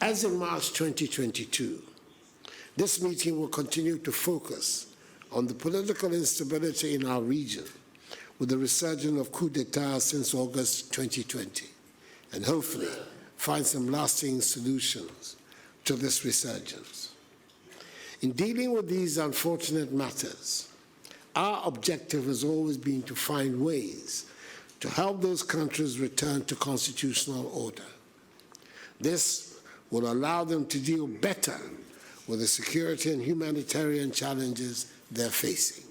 As in March 2022, this meeting will continue to focus on the political instability in our region with the resurgence of coup d'etat since August 2020, and hopefully find some lasting solutions to this resurgence. In dealing with these unfortunate matters, our objective has always been to find ways to help those countries return to constitutional order. This will allow them to deal better with the security and humanitarian challenges they're facing.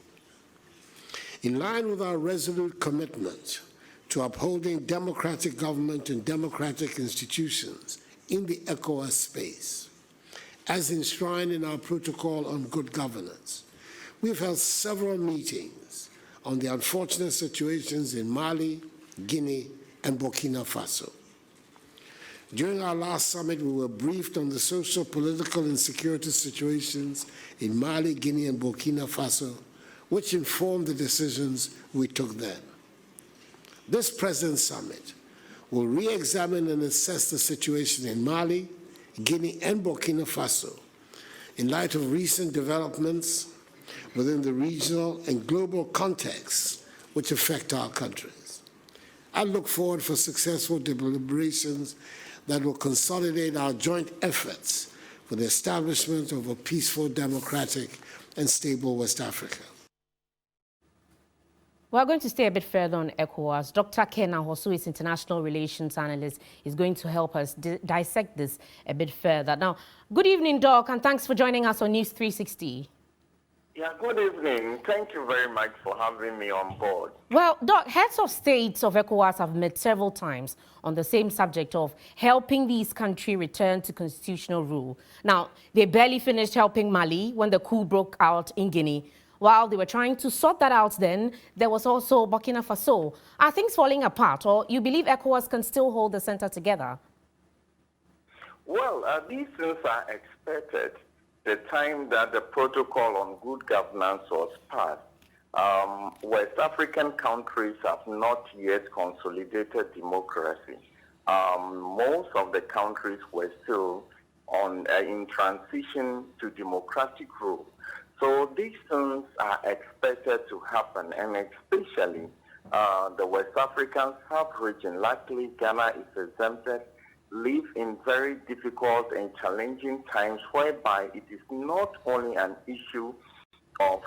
In line with our resolute commitment to upholding democratic government and democratic institutions in the ECOWAS space, as enshrined in our protocol on good governance, we've held several meetings on the unfortunate situations in Mali, Guinea, and Burkina Faso. During our last summit, we were briefed on the social, political, and security situations in Mali, Guinea, and Burkina Faso, which informed the decisions we took then. This present summit will re-examine and assess the situation in Mali, Guinea, and Burkina Faso in light of recent developments within the regional and global contexts which affect our countries. I look forward for successful deliberations that will consolidate our joint efforts for the establishment of a peaceful, democratic, and stable West Africa. We're going to stay a bit further on ECOWAS. Dr. Ken Ahosu is International Relations Analyst. Is going to help us dissect this a bit further. Now, good evening, Doc, and thanks for joining us on News 360. Yeah, good evening. Thank you very much for having me on board. Well, Doc, heads of states of ECOWAS have met several times on the same subject of helping these countries return to constitutional rule. Now, they barely finished helping Mali when the coup broke out in Guinea. While they were trying to sort that out then, there was also Burkina Faso. Are things falling apart, or you believe ECOWAS can still hold the center together? Well, these things are expected. The time that the protocol on good governance was passed, West African countries have not yet consolidated democracy. Most of the countries were still in transition to democratic rule. So these things are expected to happen, and especially the West African sub-region, luckily Ghana is exempted, live in very difficult and challenging times whereby it is not only an issue of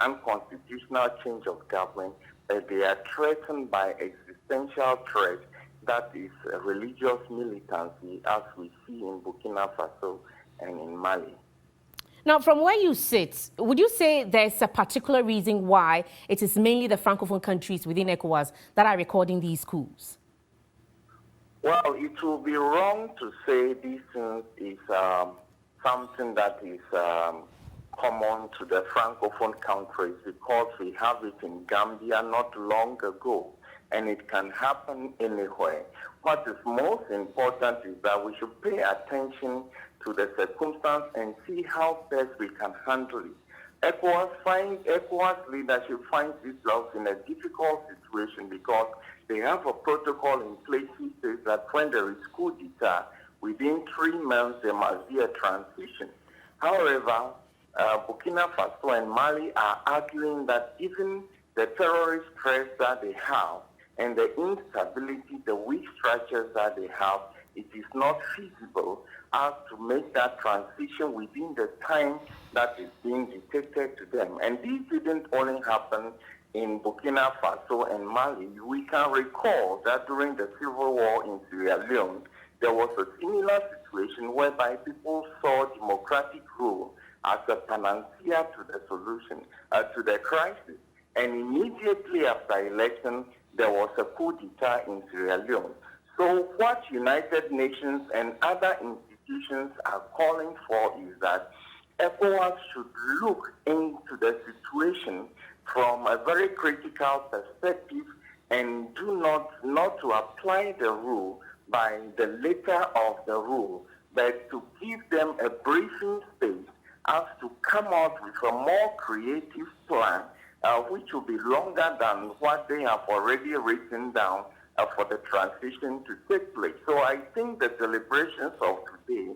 unconstitutional change of government, but they are threatened by existential threat that is religious militancy, as we see in Burkina Faso and in Mali. Now, from where you sit, would you say there's a particular reason why it is mainly the Francophone countries within ECOWAS that are recording these coups? Well, it will be wrong to say this is something that is common to the Francophone countries, because we have it in Gambia not long ago, and it can happen anywhere. What is most important is that we should pay attention to the circumstance and see how best we can handle it. ECOWAS leadership finds itself in a difficult situation because they have a protocol in place which says that when there is coup d'etat, within 3 months there must be a transition. However, Burkina Faso and Mali are arguing that even the terrorist threats that they have and the instability, the weak structures that they have, it is not feasible as to make that transition within the time that is being dictated to them. And this didn't only happen in Burkina Faso and Mali. We can recall that during the civil war in Sierra Leone, there was a similar situation whereby people saw democratic rule as a panacea to the solution, to the crisis. And immediately after election, there was a coup d'etat in Sierra Leone. So what United Nations and other institutions are calling for is that ECOWAS should look into the situation from a very critical perspective and do not to apply the rule by the letter of the rule, but to give them a briefing space as to come out with a more creative plan, which will be longer than what they have already written down for the transition to take place. So I think the deliberations of today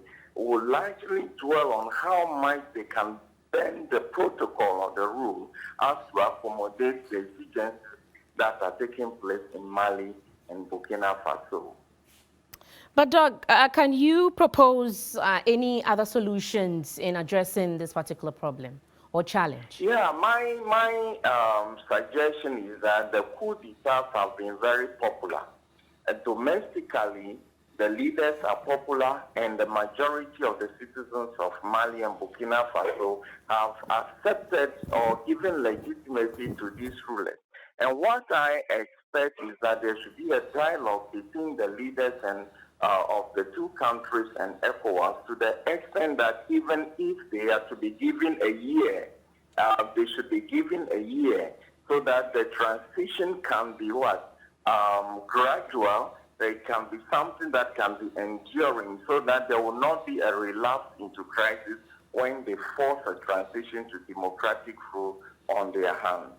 will largely dwell on how much they can bend the protocol or the rule as to accommodate the exigencies that are taking place in Mali and Burkina Faso. But Doug, can you propose any other solutions in addressing this particular problem or challenge? Yeah, my suggestion is that the coup d'etats have been very popular. Domestically, the leaders are popular, and the majority of the citizens of Mali and Burkina Faso have accepted or given legitimacy to these rulers. And what I expect is that there should be a dialogue between the leaders and of the two countries and ECOWAS, to the extent that even if they are to be given a year, they should be given a year so that the transition can be gradual. There can be something that can be enduring, so that there will not be a relapse into crisis when they force a transition to democratic rule on their hands.